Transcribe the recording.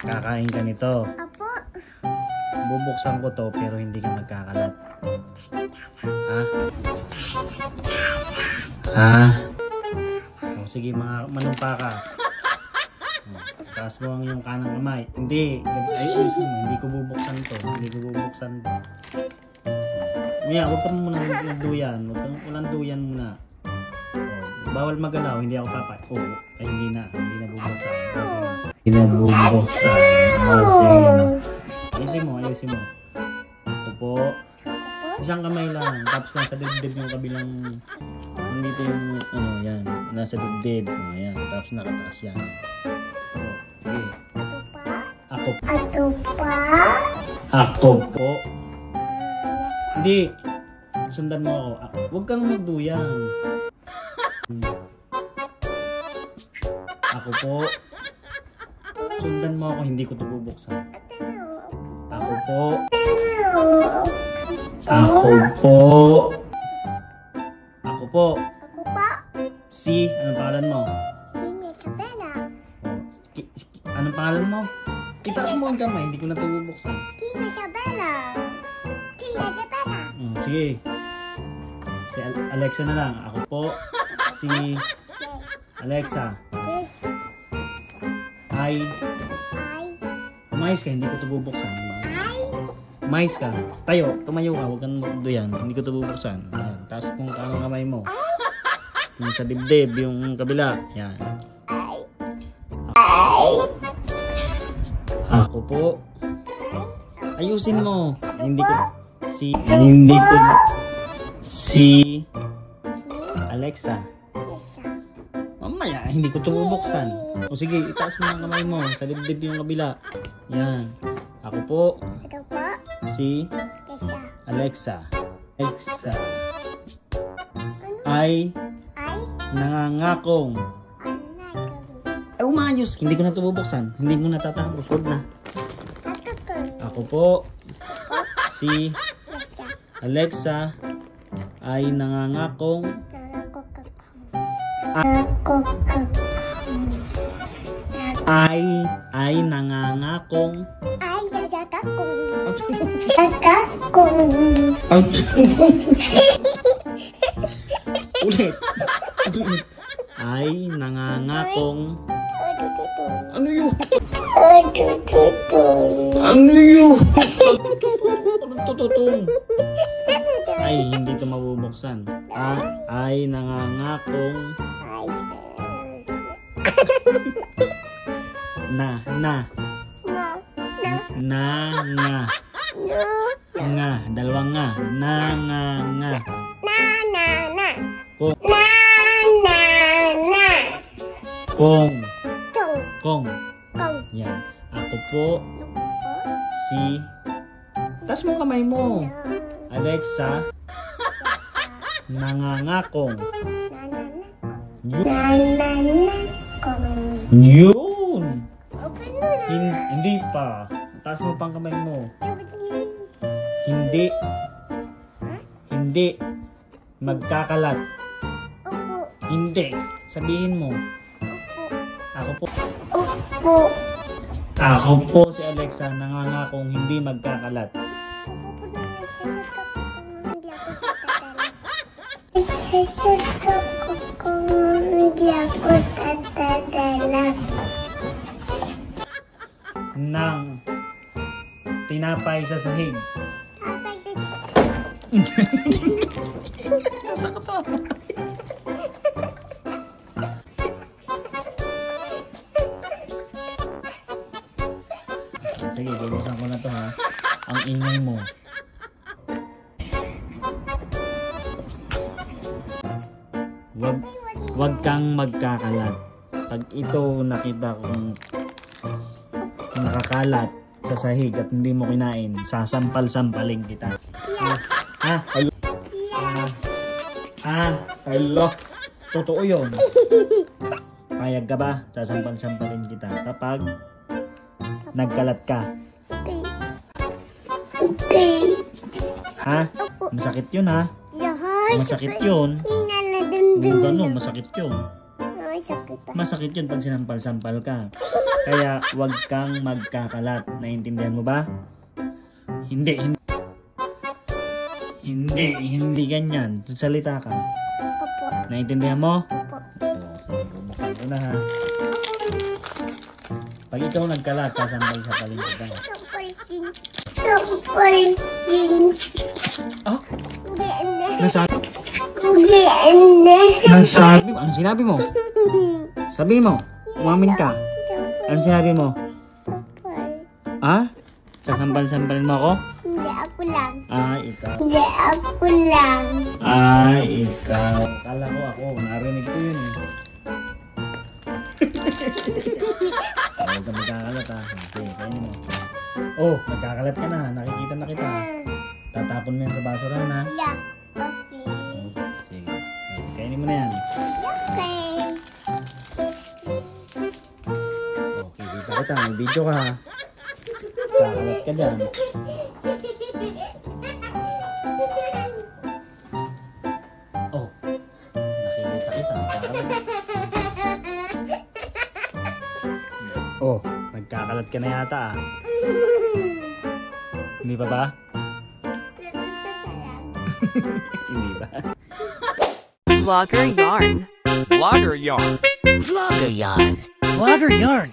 Kakain ka nito. Apo. Bubuksan ko to pero hindi ka magkakalat. Ha? Ha? O, sige, manumpa ka. Taas mo ang iyong kanang kamay. Hindi. Ayusin mo. Hindi ko bubuksan to. Hindi ko bubuksan to. Mia, huwag ka muna magduyan. Huwag kang ulang duyan muna. O, bawal magalaw. Hindi ako papay. Oo. Ay, hindi na. Hindi na bubuksan. Hindi na bubuksan. Ayusin mo. Ayusin mo. Ito po. Isang kamay lang. Tapos nasa dibdib yung kabilang. Nandito yung, ano, yan. Nasa dibdib. O, yan. Tapos nakataas yan. O, sige. Ako po. Ato pa. Ako po. Hindi. Sundan mo ako. Huwag kang magduyan. Ako po. Sundan mo ako. Hindi ko ito bubuksan. Ako po. Ako po. Ako po. Ako pa. Si, anong pangalan mo? Hindi ka pera. Anong pangalan mo? Itaas mo ang kamay, hindi ko na ito bubuksan. Hindi ka pera. Hindi ka pera. Sige. Si Alexa na lang. Ako po. Si Alexa. Yes. Ay. Ay. Umayos ka, hindi ko ito bubuksan. Ay. Umayos ka. Tayo, tumayo ka. Huwag kang magduyan. Hindi ko ito bubuksan. Ayan. Taas kung kanang kamay mo. Yung sa dibdib, yung kabila. Yan. Ay. Ay. Ako po. Ayusin mo. Hindi ko. Hindi ko. Si Alexa. Mamaya, hindi ko ito bubuksan. O sige, itaas mo ang kamay mo. Sa dibdib yung kabila. Yan. Ako po. Ito pa. Si Kesa. Alexa. Alexa. Ay Ay. nangangakong. Ay, umayos. Hindi ko na ito bubuksan. Hindi ko natatapos. Huwag na. Ako po. Si Kesa. Alexa ay nangangakong. Ay nangangakong. Ay, dadakakong. Dadakakong. Ulit. Ay nangangakong. Ano yun? Ano yun? Anong tututong? Ay, hindi ito mabubuksan. Ay nangangakong. Na. Nga. Dalawang nga. Nga. Kong. Yan. Ako po si. Taas mo kamay mo. Alexa. Nangangakong. Yun. Hindi pa. Taas mo pang kamay mo. Hindi. Magkakalat. Hindi. Sabihin mo. Ako po si Alexa, nangangakong hindi magkakalat. Nang tinapay sa sahig. Sa katawan. Sige, bubuksan ko na to ha. Ang ingay mo. Wag kang magkakalat. Pag ito nakita kong nakakalat sa sahig at hindi mo kinain, sasampal-sampaling kita. Hello. Totoo yun. Payag ka ba? Sasampal-sampalin kita kapag nagkalat ka. Ha? Masakit yun ha? Masakit yun. Ganun, masakit yun. Masakit yun pag sinampal-sampal ka. Kaya wag kang magkakalat. Naiintindihan mo ba? Hindi ganyan. Salita ka. Opo. Naiintindihan mo? Opo. Oo, bubuksan ko na ha. Pag ikaw nagkalat, sasambal sa paligid ka. Super King. Ah? Hindi, hindi. Nasabi? Hindi, hindi. Nasabi? Ano sinabi mo? Sabi mo. Umamin ka. Ano sinabi mo? Ah? Sasambal-sambalin mo ako? Hindi, ako lang. Ah, ikaw. Hindi, ako lang. Ah, ikaw. Kala ko ako. Narinig ko yun eh. Huwag ka magkakalat ha. Okay, kainin mo. Oh, nagkakalat ka na. Nakikita na kita. Tatapon mo yan sa basurahan ha. Yeah. Okay. Sige. Kainin mo na yan. Okay. Okay, kita kita. May video ka ha. Kakalat ka dyan. Oh, nakikita kita. Kakalat. Oh, nagkakalat ka na yata ah. Hindi pa ba? Hindi ba? Vlogger Yarn. Vlogger yarn. Vlogger yarn.